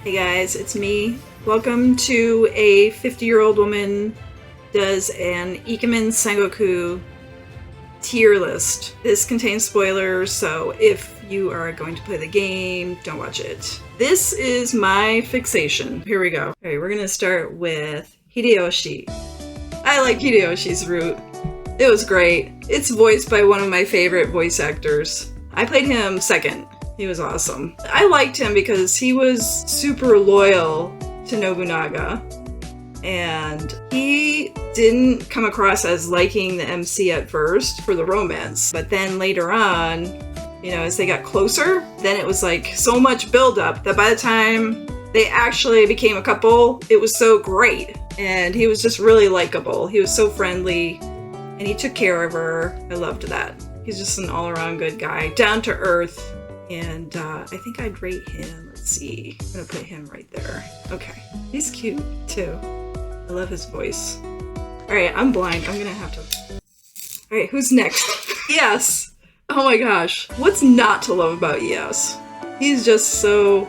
Hey guys, it's me. Welcome to a 50-year-old woman does an Ikémen Sengoku tier list. This contains spoilers, so if you are going to play the game, don't watch it. This is my fixation. Here we go. Alright, we're gonna start with Hideyoshi. I like Hideyoshi's route. It was great. It's voiced by one of my favorite voice actors. I played him second. He was awesome. I liked him because he was super loyal to Nobunaga, and he didn't come across as liking the MC at first for the romance, but then later on, you know, as they got closer, then it was like so much buildup that by the time they actually became a couple, it was so great. And he was just really likable. He was so friendly, and he took care of her. I loved that. He's just an all-around good guy, down to earth. And I think I'd rate him, let's see, I'm gonna put him right there. Okay, he's cute too. I love his voice. Alright, I'm blind, I'm gonna have to... Alright, who's next? Yes! Oh my gosh, what's not to love about Yes? He's just so,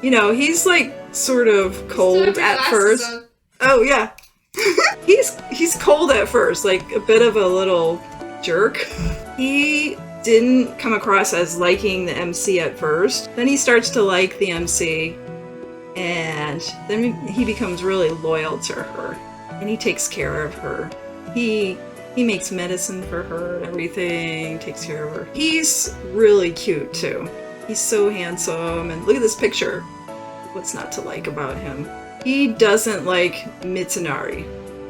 you know, he's like sort of cold at first. Oh yeah. He's cold at first, like a bit of a little jerk. He didn't come across as liking the MC at first. Then he starts to like the MC, and then he becomes really loyal to her, and he takes care of her. He makes medicine for her and everything, takes care of her. He's really cute too. He's so handsome, and look at this picture. What's not to like about him? He doesn't like Mitsunari,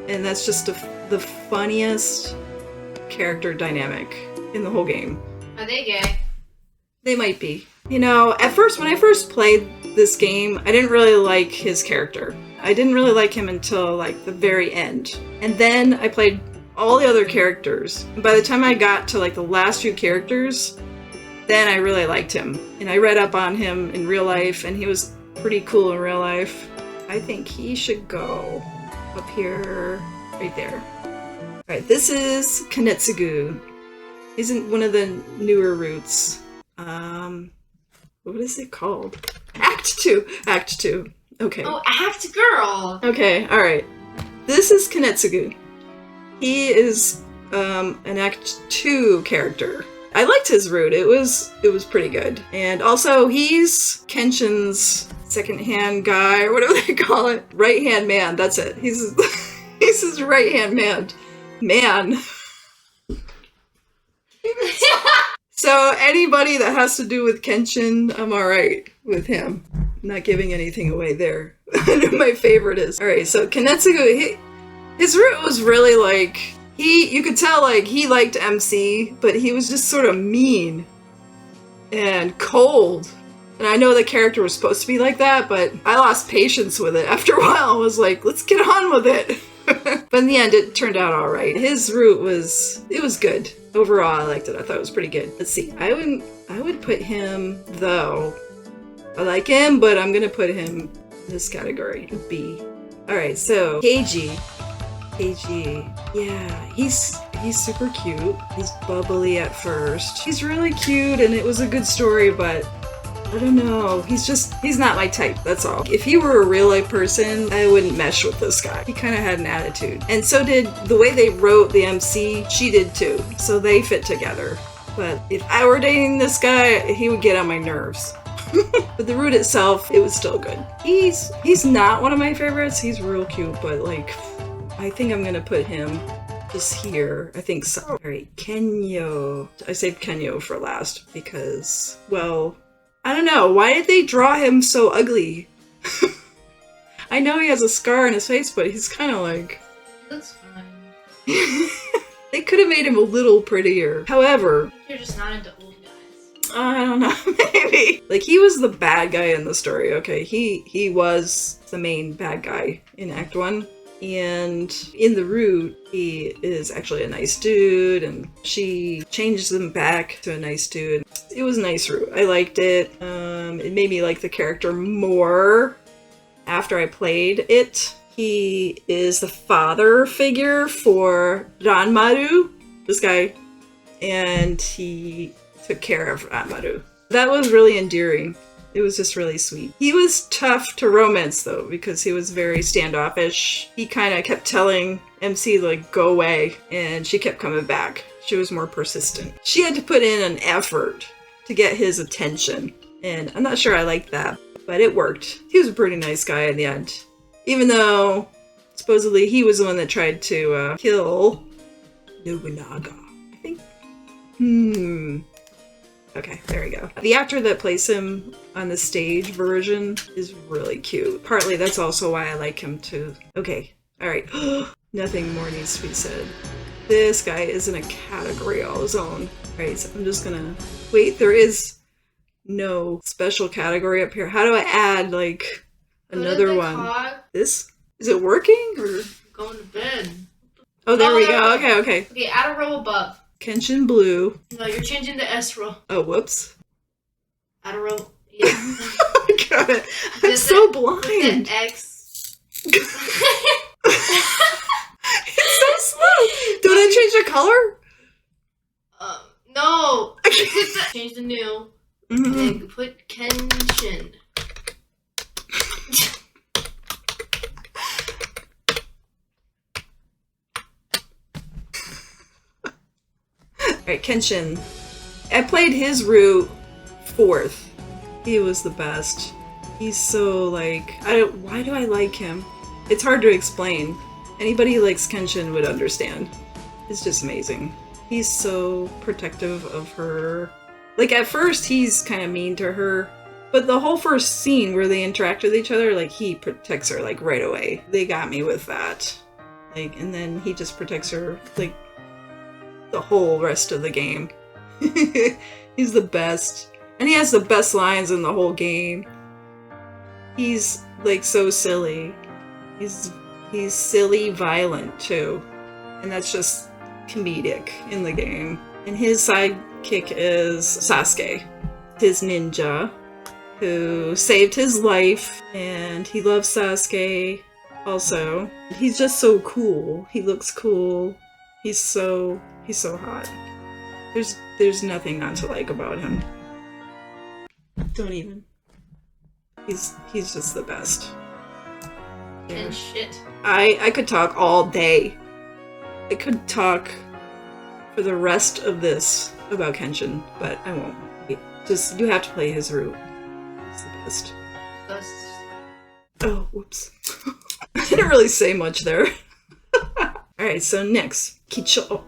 and that's just the funniest character dynamic in the whole game. Are they gay? They might be. You know, at first, when I first played this game, I didn't really like his character. I didn't really like him until like the very end. And then I played all the other characters. And by the time I got to like the last few characters, then I really liked him. And I read up on him in real life, and he was pretty cool in real life. I think he should go up here, right there. Alright, this is Kanetsugu. He's in one of the newer routes. What is it called? Act 2! Act 2. Okay. Oh, Act Girl! Okay, alright. This is Kanetsugu. He is an Act 2 character. I liked his route. It was pretty good. And also, he's Kenshin's second-hand guy, or whatever they call it. Right-hand man, that's it. He's his right-hand man. So anybody that has to do with Kenshin, I'm alright with him. I'm not giving anything away there. I know my favorite is. Alright, so Kanetsugu, his route was really like, you could tell like he liked MC, but he was just sort of mean and cold. And I know the character was supposed to be like that, but I lost patience with it. After a while, I was like, let's get on with it. But in the end, it turned out all right. His route was good. Overall, I liked it. I thought it was pretty good. Let's see. I would put him, though. I like him, but I'm gonna put him in this category, B. All right, so Keiji. Yeah, he's super cute. He's bubbly at first. He's really cute, and it was a good story, but I don't know. He's not my type, that's all. If he were a real life person, I wouldn't mesh with this guy. He kind of had an attitude. And so did the way they wrote the MC, she did too. So they fit together. But if I were dating this guy, he would get on my nerves. But the route itself, it was still good. He's not one of my favorites. He's real cute, but like, I think I'm gonna put him just here. I think so. Alright, Kenyo. I saved Kenyo for last because, well, I don't know. Why did they draw him so ugly? I know he has a scar on his face, but he's kind of like... That's fine. They could have made him a little prettier. However... You're just not into old guys. I don't know, maybe. Like, he was the bad guy in the story, okay? He was the main bad guy in Act 1. And in the route, he is actually a nice dude, and she changes him back to a nice dude. It was a nice route. I liked it. It made me like the character more after I played it. He is the father figure for Ranmaru, this guy, and he took care of Ranmaru. That was really endearing. It was just really sweet. He was tough to romance though, because he was very standoffish. He kind of kept telling MC like, go away, and she kept coming back. She was more persistent. She had to put in an effort to get his attention, and I'm not sure I liked that, but it worked. He was a pretty nice guy in the end. Even though, supposedly, he was the one that tried to kill Nobunaga, I think. Okay, there we go. The actor that plays him on the stage version is really cute. Partly that's also why I like him too. Okay, alright. Nothing more needs to be said. This guy is in a category all his own. Alright, so I'm just gonna... Wait, there is no special category up here. How do I add, like, another one? This? Is it working? Or... Going to bed. Oh, there we go. Okay. Okay, add a row above. Kenshin Blue. No, you're changing the S row. Oh, whoops. Add a row. Yeah. Got it. I'm so blind. With the X. It's so slow. Don't I change the color? No. Change the new. And then put Kenshin. Alright, Kenshin. I played his route 4th. He was the best. He's so, like... Why do I like him? It's hard to explain. Anybody who likes Kenshin would understand. It's just amazing. He's so protective of her. Like, at first, he's kind of mean to her. But the whole first scene where they interact with each other, like, he protects her, like, right away. They got me with that. Like, and then he just protects her, like... the whole rest of the game. He's the best. And he has the best lines in the whole game. He's like so silly. He's silly violent too. And that's just comedic in the game. And his sidekick is Sasuke, his ninja, who saved his life, and he loves Sasuke also. He's just so cool. He looks cool. He's so hot. There's nothing not to like about him. Don't even. He's just the best. And shit. I could talk all day. I could talk for the rest of this about Kenshin, but I won't. Just, you have to play his route. He's the best. Oh, whoops. I didn't really say much there. Alright, so next. Kicho.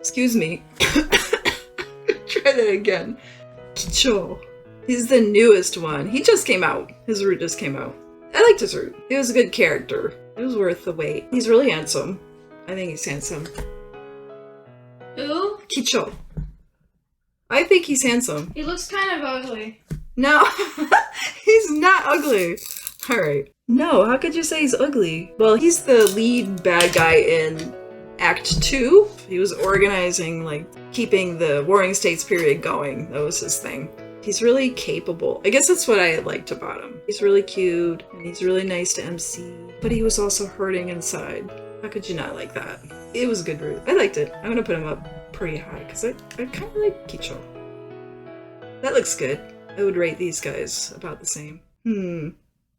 Excuse me. Try that again. Kicho. He's the newest one. He just came out. His route just came out. I liked his route. He was a good character. It was worth the wait. He's really handsome. I think he's handsome. Who? Kicho. I think he's handsome. He looks kind of ugly. No, he's not ugly. Alright. No, how could you say he's ugly? Well, he's the lead bad guy in Act 2. He was organizing, like, keeping the Warring States period going. That was his thing. He's really capable. I guess that's what I liked about him. He's really cute, and he's really nice to MC. But he was also hurting inside. How could you not like that? It was a good route. I liked it. I'm gonna put him up pretty high, because I kind of like Kicho. That looks good. I would rate these guys about the same.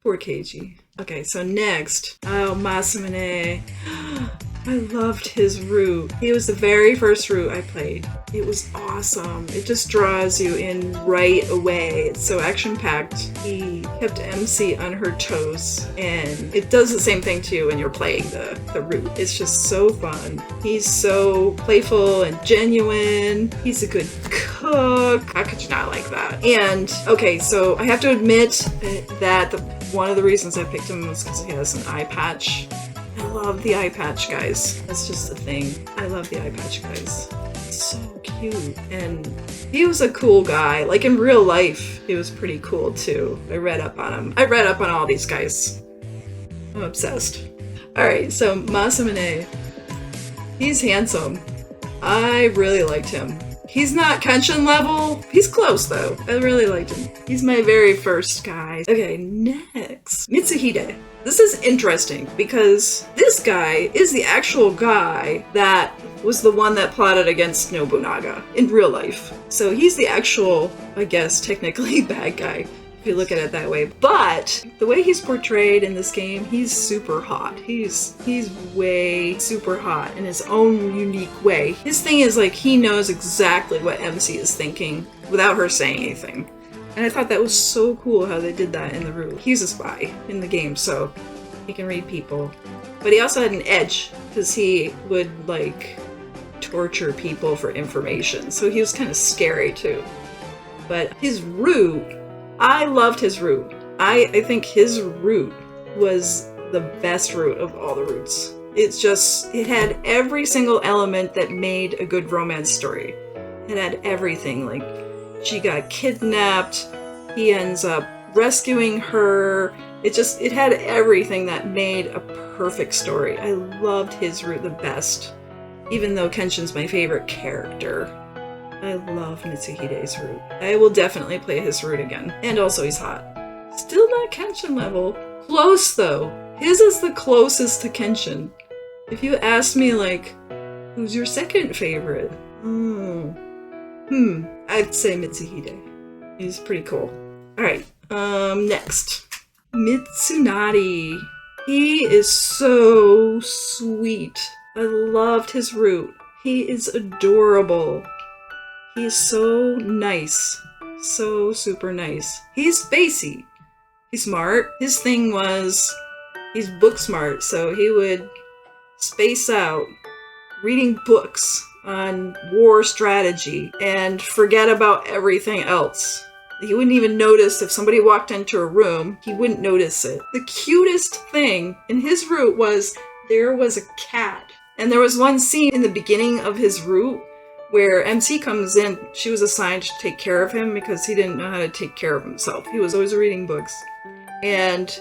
Poor Keiji. Okay, so next. Oh, Masamune. I loved his route. He was the very first route I played. It was awesome. It just draws you in right away. It's so action-packed. He kept MC on her toes, and it does the same thing to you when you're playing the route. It's just so fun. He's so playful and genuine. He's a good cook. How could you not like that? And, okay, so I have to admit that one of the reasons I picked him was because he has an eye patch. I love the eye patch guys. That's just the thing. I love the eye patch guys. So cute. And he was a cool guy. Like in real life, he was pretty cool too. I read up on him. I read up on all these guys. I'm obsessed. Alright, so Masamune. He's handsome. I really liked him. He's not Kenshin level. He's close though. I really liked him. He's my very first guy. Okay, next. Mitsuhide. This is interesting because this guy is the actual guy that was the one that plotted against Nobunaga in real life. So he's the actual, I guess, technically bad guy. if you look at it that way. But the way he's portrayed in this game, he's super hot. He's way super hot in his own unique way. His thing is like he knows exactly what MC is thinking without her saying anything. And I thought that was so cool how they did that in the root. He's a spy in the game, so he can read people. But he also had an edge, because he would, like, torture people for information. So he was kind of scary, too. But his root, I loved his root. I think his root was the best root of all the roots. It had every single element that made a good romance story. It had everything, like, she got kidnapped, he ends up rescuing her. It had everything that made a perfect story. I loved his root the best. Even though Kenshin's my favorite character, I love Mitsuhide's root. I will definitely play his root again. And also he's hot. Still not Kenshin level. Close though. His is the closest to Kenshin. If you ask me like, who's your second favorite? I'd say Mitsuhide. He's pretty cool. Alright, next. Mitsunari. He is so sweet. I loved his root. He is adorable. He is so nice. So super nice. He's spacey. He's smart. His thing was, he's book smart, so he would space out reading books on war strategy and forget about everything else. He wouldn't even notice if somebody walked into a room, he wouldn't notice it. The cutest thing in his root was there was a cat. And there was one scene in the beginning of his root where MC comes in. She was assigned to take care of him because he didn't know how to take care of himself. He was always reading books. And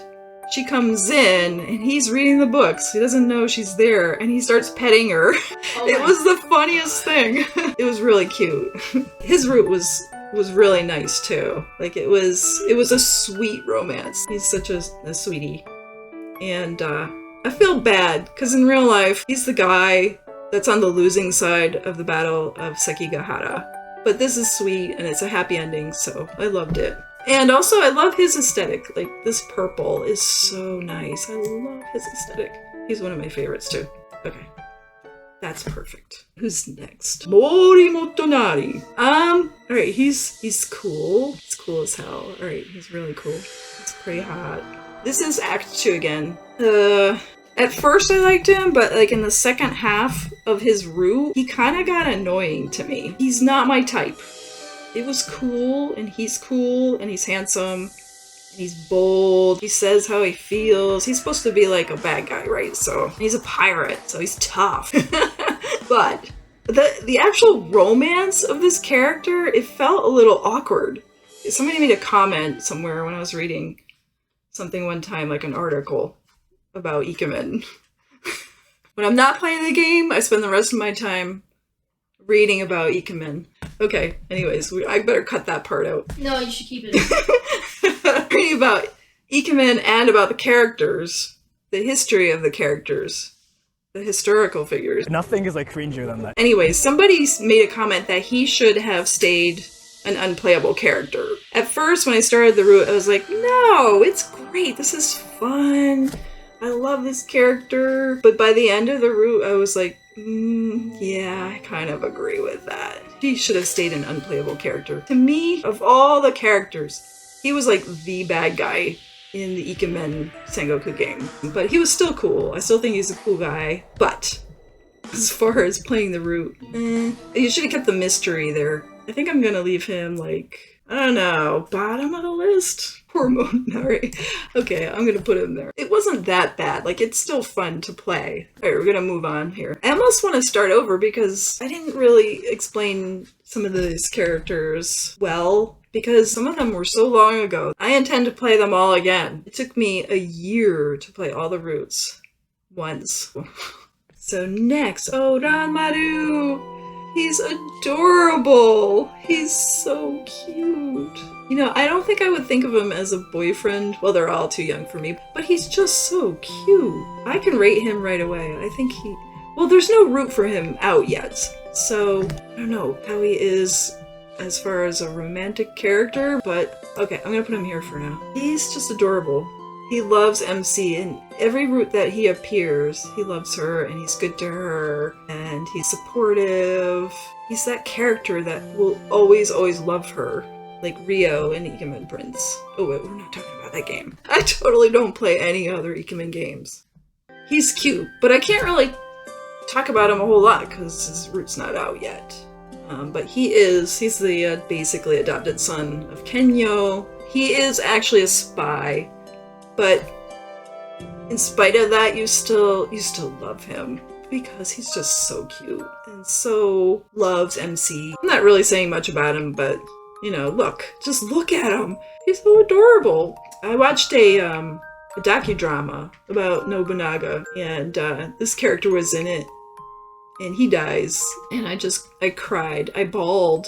she comes in and he's reading the books. He doesn't know she's there and he starts petting her. It was the funniest thing. It was really cute. His root was really nice too. Like it was a sweet romance. He's such a sweetie. And I feel bad because in real life he's the guy that's on the losing side of the Battle of Sekigahara. But this is sweet and it's a happy ending, so I loved it. And also I love his aesthetic. Like this purple is so nice. I love his aesthetic. He's one of my favorites too. Okay. That's perfect. Who's next? Mori Motonari. Alright, he's cool. He's cool as hell. Alright, he's really cool. He's pretty hot. This is Act 2 again. At first I liked him, but like in the second half of his root, he kind of got annoying to me. He's not my type. It was cool, and he's handsome, and he's bold. He says how he feels. He's supposed to be like a bad guy, right? So he's a pirate, so he's tough. But the actual romance of this character, it felt a little awkward. Somebody made a comment somewhere when I was reading something one time, like an article about Ikémen. When I'm not playing the game, I spend the rest of my time reading about Ikémen. Okay, anyways, I better cut that part out. No, you should keep it. Reading about Ikémen and about the characters, the history of the characters, the historical figures. Nothing is like cringier than that. Anyways, somebody made a comment that he should have stayed an unplayable character. At first, when I started the route, I was like, no, it's great. This is fun. I love this character. But by the end of the route, I was like, yeah, I kind of agree with that. He should have stayed an unplayable character. To me, of all the characters, he was like the bad guy in the Ikémen Sengoku game. But he was still cool. I still think he's a cool guy. But as far as playing the route, you should have kept the mystery there. I think I'm gonna leave him like, I don't know, bottom of the list? Poor Motonari. Okay, I'm gonna put him there. It wasn't that bad. Like, it's still fun to play. Alright, we're gonna move on here. I almost want to start over because I didn't really explain some of these characters well, because some of them were so long ago. I intend to play them all again. It took me a year to play all the routes once. So next, Ranmaru! He's adorable! He's so cute! You know, I don't think I would think of him as a boyfriend. Well, they're all too young for me, but he's just so cute. I can rate him right away. I think well, there's no route for him out yet, so I don't know how he is as far as a romantic character, but okay, I'm gonna put him here for now. He's just adorable. He loves MC, and every route that he appears, he loves her, and he's good to her, and he's supportive. He's that character that will always, always love her. Like Rio and Ikemen Prince. Oh wait, we're not talking about that game. I totally don't play any other Ikemen games. He's cute, but I can't really talk about him a whole lot because his route's not out yet. But he's the basically adopted son of Kenyo. He is actually a spy, but in spite of that, you still love him because he's just so cute and so loves MC. I'm not really saying much about him, but you know, just look at him. He's so adorable. I watched a docudrama about Nobunaga, and this character was in it, and he dies, and I cried. I bawled.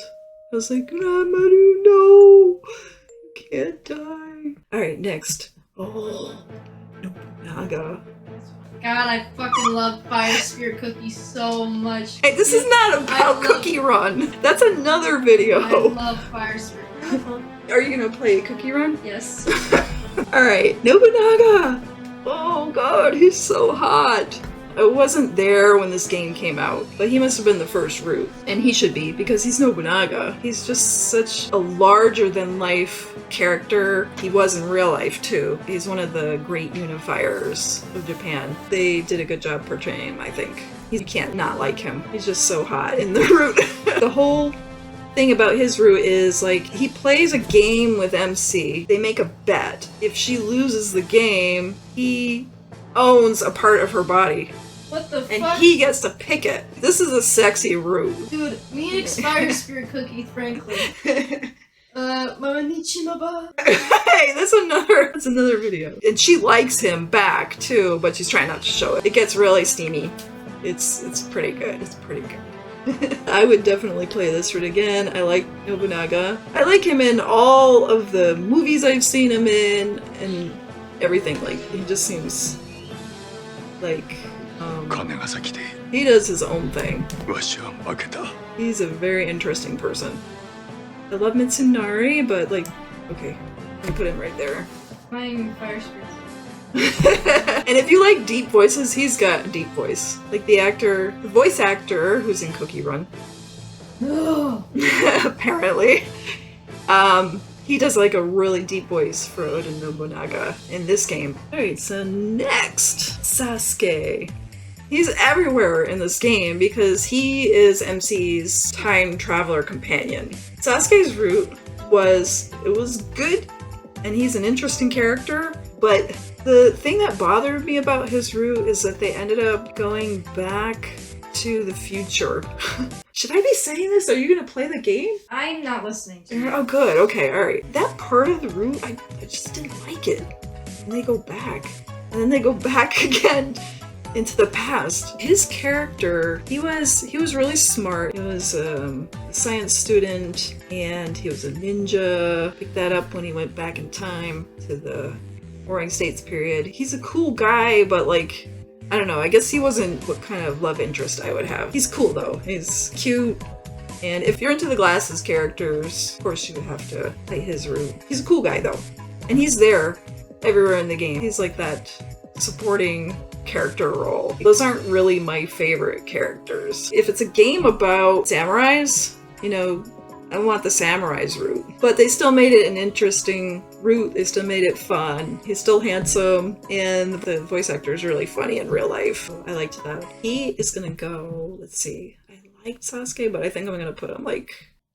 I was like, Ramaru, no, you can't die. All right, next. Oh, Nobunaga. God, I fucking love Fire Spirit Cookie so much. Hey, this is not about Cookie Run. That's another video. I love Fire Spirit. Are you gonna play Cookie Run? Yes. Alright, Nobunaga! Oh god, he's so hot. I wasn't there when this game came out, but he must have been the first route. And he should be, because he's Nobunaga. He's just such a larger-than-life character. He was in real life, too. He's one of the great unifiers of Japan. They did a good job portraying him, I think. You can't not like him. He's just so hot in the route. The whole thing about his route is, like, he plays a game with MC. They make a bet. If she loses the game, he owns a part of her body. What the fuck? And he gets to pick it. This is a sexy route. Dude, me and Fire Spirit Cookie, frankly. Mama Nichimaba. Hey, that's another video. And she likes him back too, but she's trying not to show it. It gets really steamy. It's pretty good. It's pretty good. I would definitely play this route again. I like Nobunaga. I like him in all of the movies I've seen him in and everything. Like, he just seems like he does his own thing. He's a very interesting person. I love Mitsunari, but like, okay, let me put him right there. Playing Fire Spirit. And if you like deep voices, he's got a deep voice. Like the voice actor who's in Cookie Run. No. Apparently. He does like a really deep voice for Oda Nobunaga in this game. Alright, so next, Sasuke. He's everywhere in this game because he is MC's time traveler companion. Sasuke's route was good, and he's an interesting character, but the thing that bothered me about his route is that they ended up going back to the future. Should I be saying this? Are you gonna play the game? I'm not listening to you. Oh good, okay, alright. That part of the route, I just didn't like it. And they go back. And then they go back again into the past. His character, he was really smart. He was a science student, and he was a ninja. Picked that up when he went back in time to the Warring States period. He's a cool guy, but like, I don't know, I guess he wasn't what kind of love interest I would have. He's cool though. He's cute. And if you're into the glasses characters, of course you would have to play his route. He's a cool guy though. And he's there everywhere in the game. He's like that supporting character role. Those aren't really my favorite characters. If it's a game about samurais, you know, I want the samurai's route. But they still made it an interesting route. They still made it fun. He's still handsome, and the voice actor is really funny in real life. I liked that. He is gonna go, let's see. I liked Sasuke, but I think I'm gonna put him like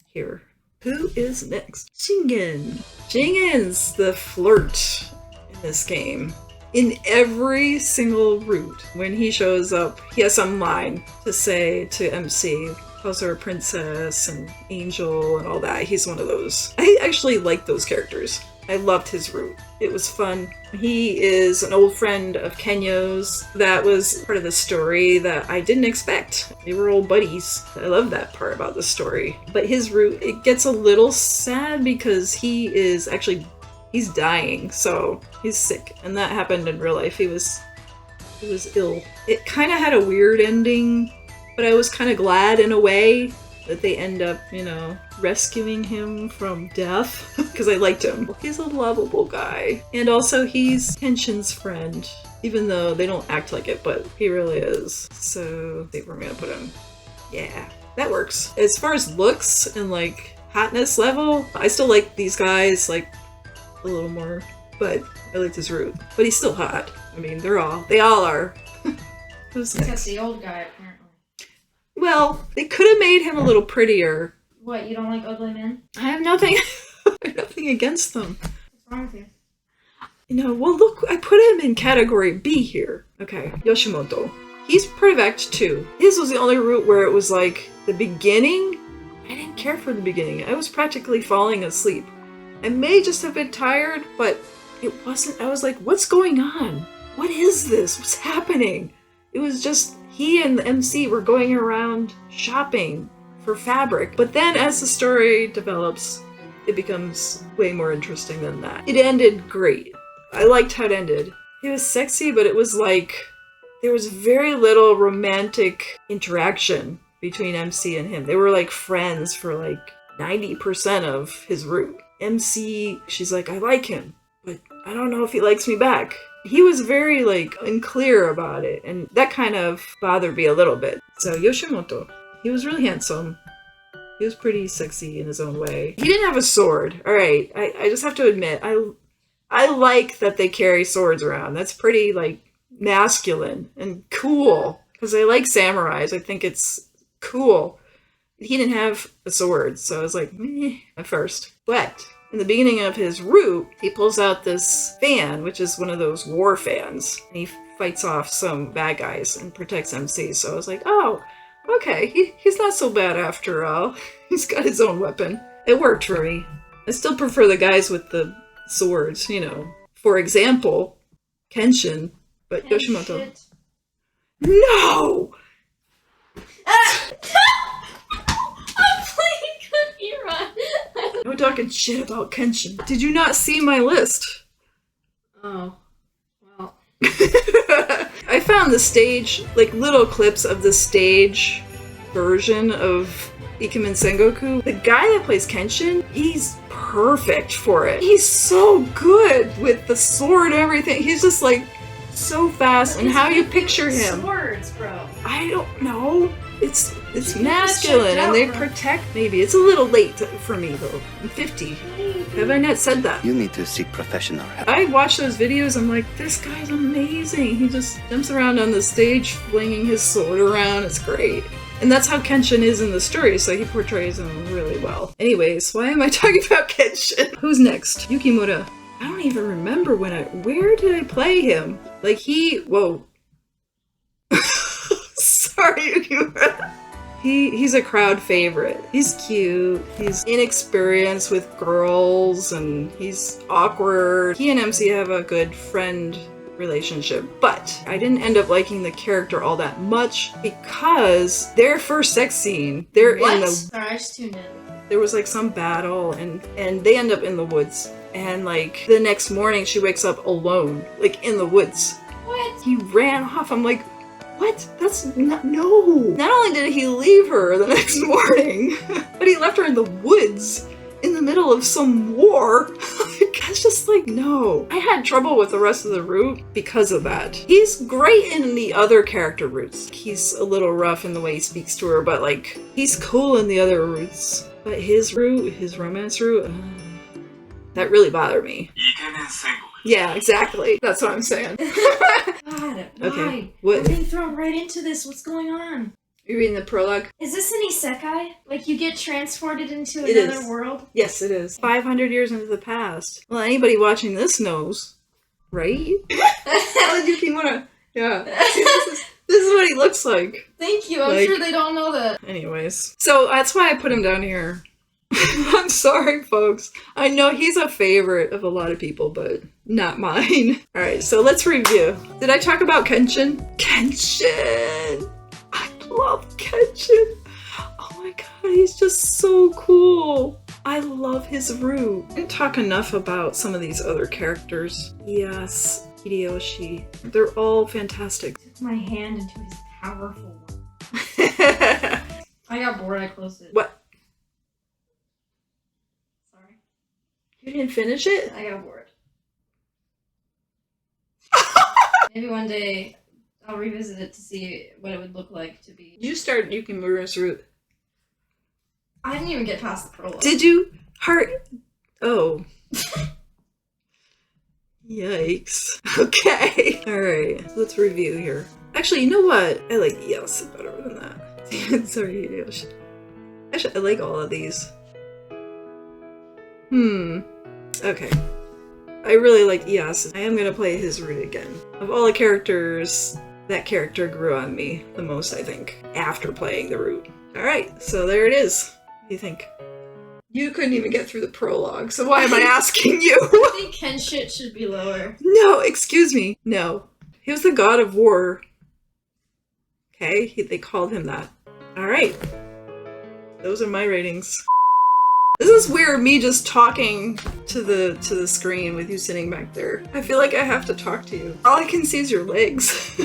here. Who is next? Shingen. Shingen's the flirt in this game. In every single route, when he shows up, he has some line to say to MC. Calls her a princess and angel and all that. He's one of those. I actually like those characters. I loved his route. It was fun. He is an old friend of Kenyo's. That was part of the story that I didn't expect. They were old buddies. I love that part about the story. But his route, it gets a little sad because he's dying, so he's sick. And that happened in real life. He was ill. It kind of had a weird ending, but I was kind of glad in a way that they end up, you know, rescuing him from death because I liked him. He's a lovable guy. And also he's Kenshin's friend, even though they don't act like it, but he really is. So I think we're gonna put him, yeah, that works. As far as looks and like hotness level, I still like these guys like a little more, but I liked his root. But he's still hot. I mean, they all are. Who's next? That's the old guy, apparently. Well, they could have made him a little prettier. What, you don't like ugly men? I have nothing, nothing against them. What's wrong with you? You know, well look, I put him in category B here. Okay, Yoshimoto. He's perfect too. His was the only route where it was like, the beginning, I didn't care for the beginning. I was practically falling asleep. I may just have been tired, but it wasn't, I was like, what's going on? What is this? What's happening? It was just, he and the MC were going around shopping for fabric. But then as the story develops, it becomes way more interesting than that. It ended great. I liked how it ended. It was sexy, but it was like, there was very little romantic interaction between MC and him. They were like friends for like 90% of his route. MC, she's like, I like him, but I don't know if he likes me back. He was very like unclear about it, and that kind of bothered me a little bit. So Yoshimoto, he was really handsome. He was pretty sexy in his own way. He didn't have a sword. All right, I just have to admit, I like that they carry swords around. That's pretty like masculine and cool, because I like samurais. I think it's cool. He didn't have a sword, so I was like, meh, at first. But in the beginning of his route, he pulls out this fan, which is one of those war fans, and he fights off some bad guys and protects MC. So I was like, oh, okay, he's not so bad after all. He's got his own weapon. It worked for me. I still prefer the guys with the swords, you know. For example, Kenshin, but Yoshimoto. Shit. No! I'm playing Cookie Run. I'm talking shit about Kenshin. Did you not see my list? Oh, well. I found the stage, like little clips of the stage version of Ikémen Sengoku. The guy that plays Kenshin, he's perfect for it. He's so good with the sword and everything. He's just like so fast, and how you picture him. Swords, bro. I don't know. It's masculine, and they protect. Maybe it's a little late for me though. I'm 50. Have I not said that? You need to seek professional help. I watch those videos. I'm like, this guy's amazing. He just jumps around on the stage, flinging his sword around. It's great. And that's how Kenshin is in the story, so he portrays him really well. Anyways, why am I talking about Kenshin? Who's next? Yukimura. I don't even remember where did I play him? Like whoa. Sorry, Yukimura. He's a crowd favorite. He's cute. He's inexperienced with girls, and he's awkward. He and MC have a good friend relationship, but I didn't end up liking the character all that much because their first sex scene, they're in the... Sorry, I just tuned in. There was like some battle, and they end up in the woods, and like the next morning she wakes up alone, like in the woods. What? He ran off. I'm like, what? That's not... No! Not only did he leave her the next morning, but he left her in the woods in the middle of some war. I was just like, no. I had trouble with the rest of the route because of that. He's great in the other character routes. He's a little rough in the way he speaks to her, but like, he's cool in the other routes. But his route, his romance route, that really bothered me. Ikémen Sengoku. Yeah, exactly. That's what I'm saying. God, why? Okay, what? We're being thrown right into this. What's going on? You're reading the prologue? Is this an isekai? Like you get transported into It another is. world? Yes, it is. 500 years into the past. Well, anybody watching this knows, right? Yukimura. Yeah. See, this is what he looks like. Thank you. I'm Like- sure they don't know that. Anyways. So that's why I put him down here. I'm sorry, folks. I know he's a favorite of a lot of people, but not mine. Alright, so let's review. Did I talk about Kenshin? Kenshin! I love Kenshin! Oh my god, he's just so cool! I love his route. I didn't talk enough about some of these other characters. Yes, Hideyoshi. They're all fantastic. Took my hand into his powerful one. I got bored, I closed it. What? Sorry. You didn't finish it? I got bored. Maybe one day I'll revisit it to see what it would look like to be. You start Yukimura's route. I didn't even get past the prologue. Did you? Heart. Oh. Yikes. Okay. Alright, let's review here. Actually, you know what? I like Iyase better than that. Sorry, Hideyoshi. Actually, I like all of these. Okay. I really like Iyase. I am gonna play his route again. Of all the characters, that character grew on me the most, I think, after playing the route. Alright, so there it is. What do you think? You couldn't even get through the prologue, so why am I asking you? I think Kenshiiiiiin should be lower. No, excuse me. No. He was the god of war. Okay, they called him that. Alright. Those are my ratings. This is weird, me just talking to the screen with you sitting back there. I feel like I have to talk to you. All I can see is your legs.